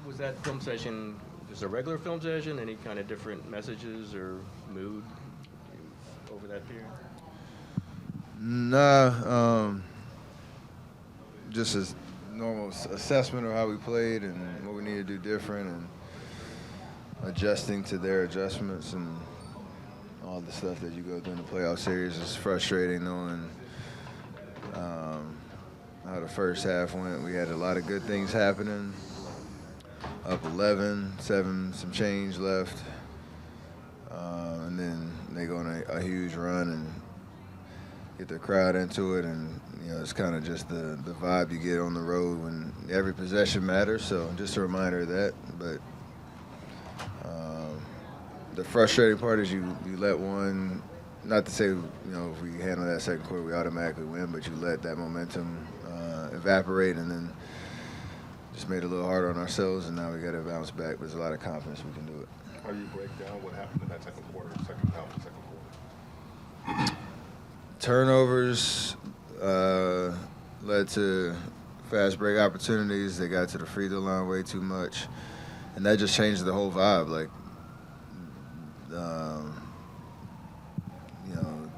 Was that film session just a regular film session? Any kind of different messages or mood over that period? Nah, just a normal assessment of how we played and what we need to do different, and adjusting to their adjustments and all the stuff that you go through in the playoff series. Is frustrating knowing how the first half went. We had a lot of good things happening. Up 11, 7, some change left. And then they go on a huge run and get the crowd into it. And, it's kind of just the vibe you get on the road when every possession matters. So just a reminder of that. But the frustrating part is you let one, not to say, if we handle that second quarter, we automatically win, but you let that momentum evaporate, and then just made it a little harder on ourselves, and now we got to bounce back. There's a lot of confidence we can do it. How do you break down what happened in that second quarter, second half of the second quarter? Turnovers led to fast break opportunities. They got to the free throw line way too much, and that just changed the whole vibe. Like,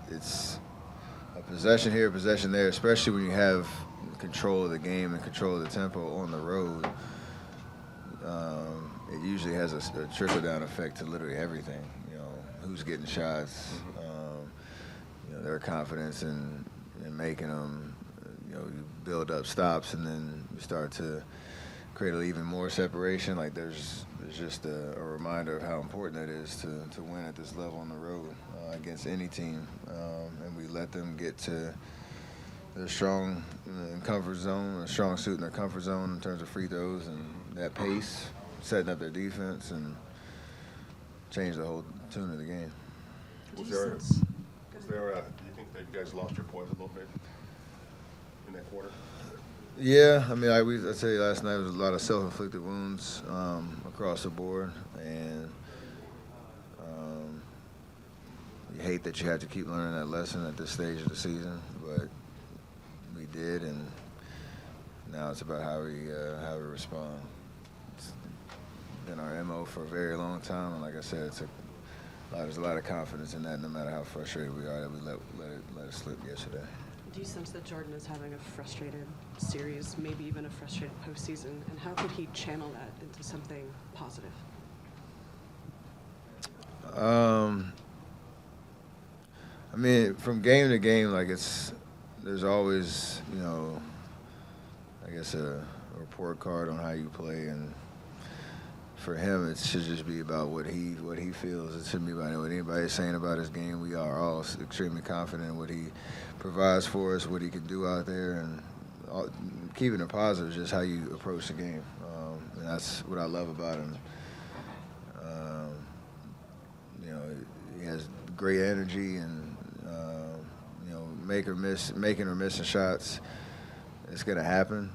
it's a possession here, a possession there, especially when you have control of the game and control of the tempo on the road. It usually has a trickle-down effect to literally everything. Who's getting shots, their confidence in making them. You build up stops, and then you start to create even more separation. Like there's just a reminder of how important it is to win at this level on the road against any team, and we let them get to their strong comfort zone, a strong suit in their comfort zone in terms of free throws and that pace, setting up their defense, and change the whole tune of the game. Do you think that you guys lost your poise a little bit in that quarter? Yeah, I tell you last night there was a lot of self-inflicted wounds across the board, and you hate that you have to keep learning that lesson at this stage of the season, but we did, and now it's about how we respond. It's been our MO for a very long time, and like I said, there's a lot of confidence in that. No matter how frustrated we are, that we let it slip yesterday. Do you sense that Jordan is having a frustrated series, maybe even a frustrated postseason, and how could he channel that into something positive? From game to game, there's always, I guess a report card on how you play, and for him, it should just be about what he feels. It shouldn't be about what anybody's saying about his game. We are all extremely confident in what he provides for us, what he can do out there, and keeping it positive is just how you approach the game. And that's what I love about him. He has great energy, and making or missing shots, it's going to happen.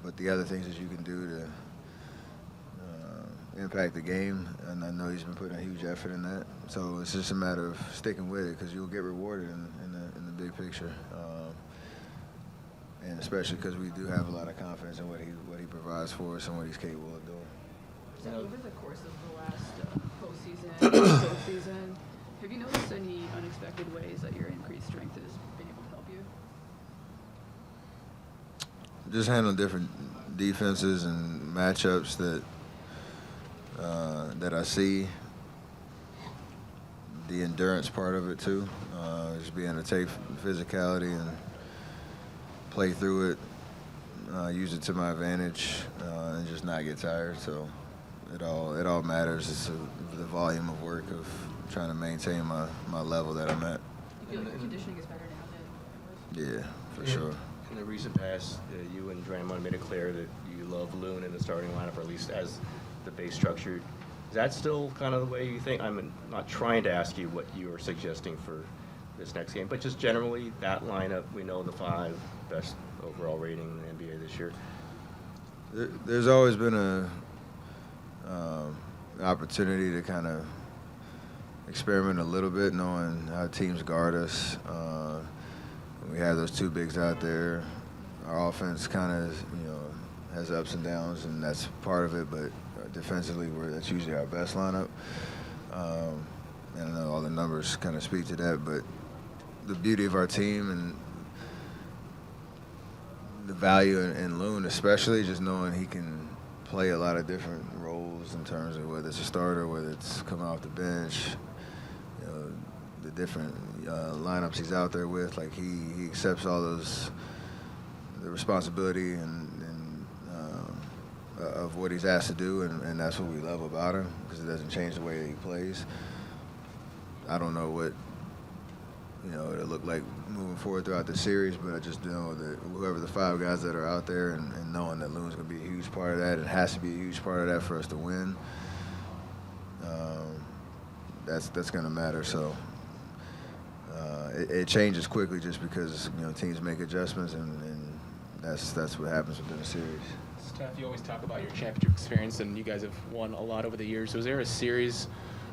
But the other things that you can do to impact the game, and I know he's been putting a huge effort in that. So it's just a matter of sticking with it, because you'll get rewarded in the big picture, and especially because we do have a lot of confidence in what he provides for us and what he's capable of doing. So over the course of the last postseason, have you noticed any unexpected ways that your increased strength has been able to help you? Just handling different defenses and matchups that I see. The endurance part of it too, just being able to take physicality and play through it, use it to my advantage, and just not get tired. So it all matters. It's the volume of work of trying to maintain my level that I'm at. You feel like your conditioning is better now than it was? Yeah, for sure. In the recent past, you and Draymond made it clear that you love Loon in the starting lineup, or at least as the base structure. Is that still kind of the way you think? I'm not trying to ask you what you are suggesting for this next game, but just generally that lineup. We know the 5 best overall rating in the NBA this year. There's always been an opportunity to kind of experiment a little bit, knowing how teams guard us. We have those 2 bigs out there. Our offense kind of, has ups and downs, and that's part of it. But defensively, that's usually our best lineup. And I know all the numbers kind of speak to that, but the beauty of our team and the value in Loon, especially just knowing he can play a lot of different roles in terms of whether it's a starter, whether it's coming off the bench, you know, the different lineups he's out there with. Like he accepts all the responsibility and of what he's asked to do, and that's what we love about him, because it doesn't change the way that he plays. I don't know what it'll look like moving forward throughout the series, but I just know that whoever the 5 guys that are out there, and knowing that Loon's going to be a huge part of that, it has to be a huge part of that for us to win. That's going to matter. So it changes quickly just because teams make adjustments, and that's what happens within a series. Steph, you always talk about your championship experience, and you guys have won a lot over the years. Was there a series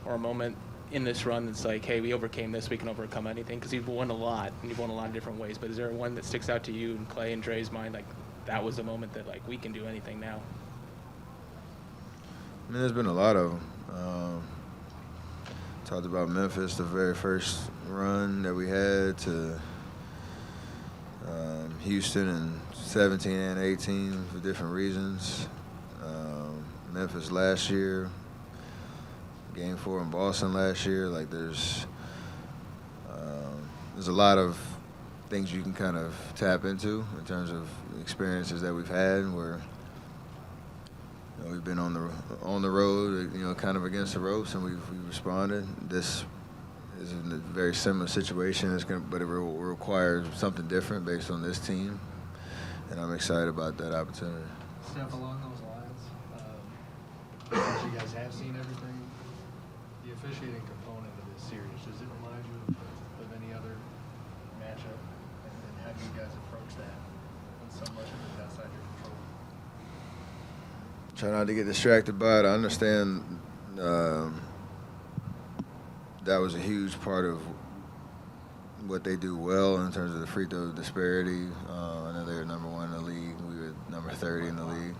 or a moment in this run that's like, hey, we overcame this, we can overcome anything? Because you've won a lot, and you've won a lot of different ways. But is there one that sticks out to you and Clay and Dre's mind, like that was a moment that, like, we can do anything now? I mean, there's been a lot of them. Talked about Memphis, the very first run that we had, to Houston in 17 and 18 for different reasons. Memphis last year, Game 4 in Boston last year. Like there's a lot of things you can kind of tap into in terms of experiences that we've had where we've been on the road, kind of against the ropes, and we've responded. This is in a very similar situation. But it will require something different based on this team, and I'm excited about that opportunity. Steph, along those lines, since you guys have seen everything, the officiating component of this series, does it remind you of any other matchup, and how do you guys approach that when so much of it is outside your control? Try not to get distracted by it. I understand that was a huge part of what they do well in terms of the free throw disparity. I know they were number 1 in the league. We were number 30 in the league.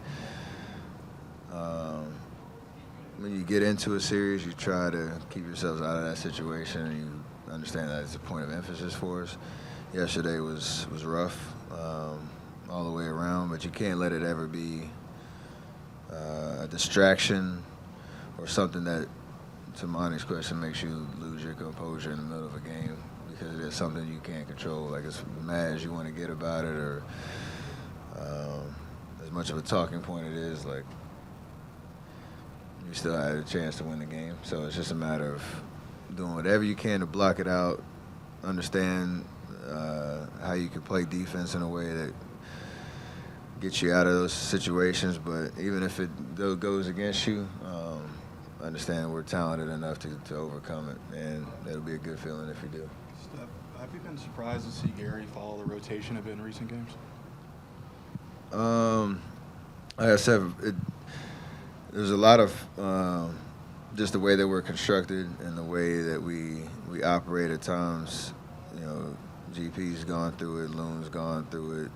When you get into a series, you try to keep yourselves out of that situation, and you understand that it's a point of emphasis for us. Yesterday was rough all the way around, but you can't let it ever be a distraction or something that, to Monty's question, makes you lose your composure in the middle of a game, because it is something you can't control. Like, as mad as you want to get about it, or as much of a talking point it is, like, you still had a chance to win the game. So it's just a matter of doing whatever you can to block it out, understand how you can play defense in a way that gets you out of those situations. But even if it goes against you, understand we're talented enough to overcome it, and it'll be a good feeling if you do. Steph, have you been surprised to see Gary follow the rotation a bit in recent games? Like I said, there's a lot of just the way that we're constructed and the way that we operate at times. GP's gone through it, Loon's gone through it,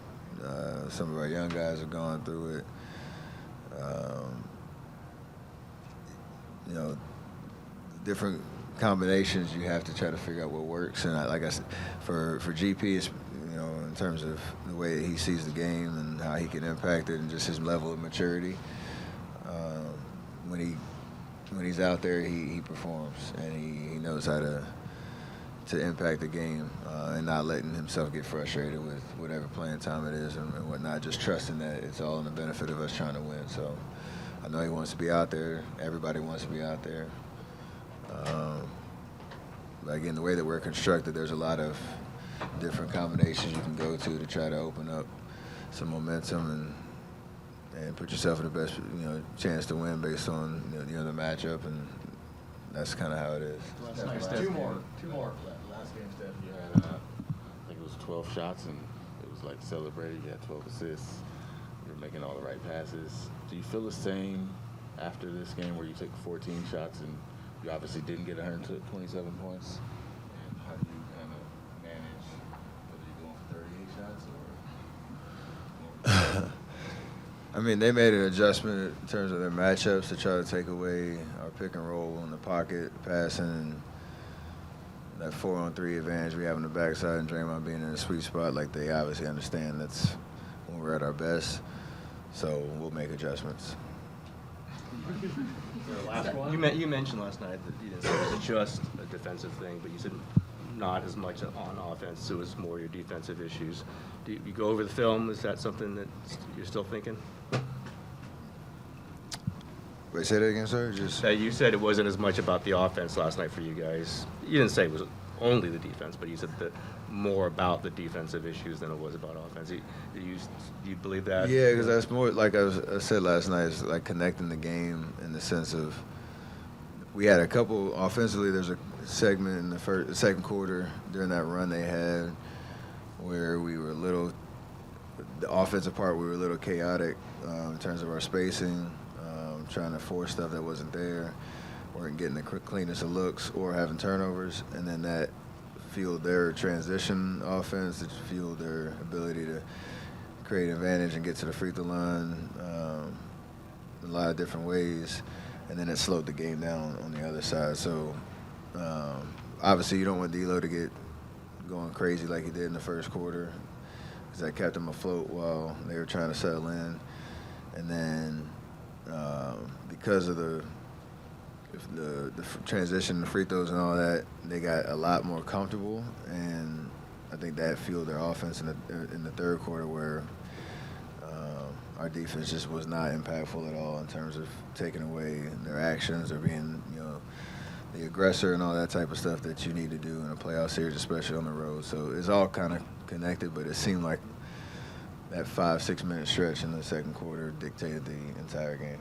some of our young guys have gone through it. Different combinations, you have to try to figure out what works. And like I said, for GP, it's, in terms of the way that he sees the game and how he can impact it and just his level of maturity, when he's out there, he performs, and he knows how to impact the game, and not letting himself get frustrated with whatever playing time it is and whatnot, just trusting that it's all in the benefit of us trying to win. So I know he wants to be out there. Everybody wants to be out there. But again, the way that we're constructed, there's a lot of different combinations you can go to try to open up some momentum and put yourself in the best chance to win based on the matchup, and that's kind of how it is. Two more. Last game, Steph, you had, I think it was 12 shots, and it was like celebrated. You had 12 assists. You were making all the right passes. Do you feel the same after this game where you took 14 shots and you obviously didn't get 127 points? And how do you kind of manage whether you're going for 38 shots or? I mean, they made an adjustment in terms of their matchups to try to take away our pick and roll in the pocket, passing, and that 4-on-3 advantage we have on the backside, and Draymond being in a sweet spot. Like, they obviously understand that's when we're at our best. So we'll make adjustments. You mentioned last night that you didn't say it was just a defensive thing, but you said not as much on offense, so it was more your defensive issues. Do you go over the film? Is that something that you're still thinking? Wait, say that again, sir? Just You said it wasn't as much about the offense last night for you guys. You didn't say it was only the defense, but you said that more about the defensive issues than it was about offense. Do you believe that? yeah, because that's more like I said last night. Is like connecting the game in the sense of we had a couple offensively. There's a segment in the second quarter during that run they had where we were the offensive part we were a little chaotic in terms of our spacing. Trying to force stuff that wasn't there, weren't getting the cleanest of looks or having turnovers, and then that fueled their transition offense, it fueled their ability to create advantage and get to the free throw line a lot of different ways, and then it slowed the game down on the other side. So obviously you don't want D'Lo to get going crazy like he did in the first quarter, because that kept him afloat while they were trying to settle in, and then because of the transition, the free throws and all that, they got a lot more comfortable, and I think that fueled their offense in the third quarter, where our defense just was not impactful at all in terms of taking away their actions or being, the aggressor and all that type of stuff that you need to do in a playoff series, especially on the road. So it's all kind of connected, but it seemed like that 5-6 minute stretch in the second quarter dictated the entire game.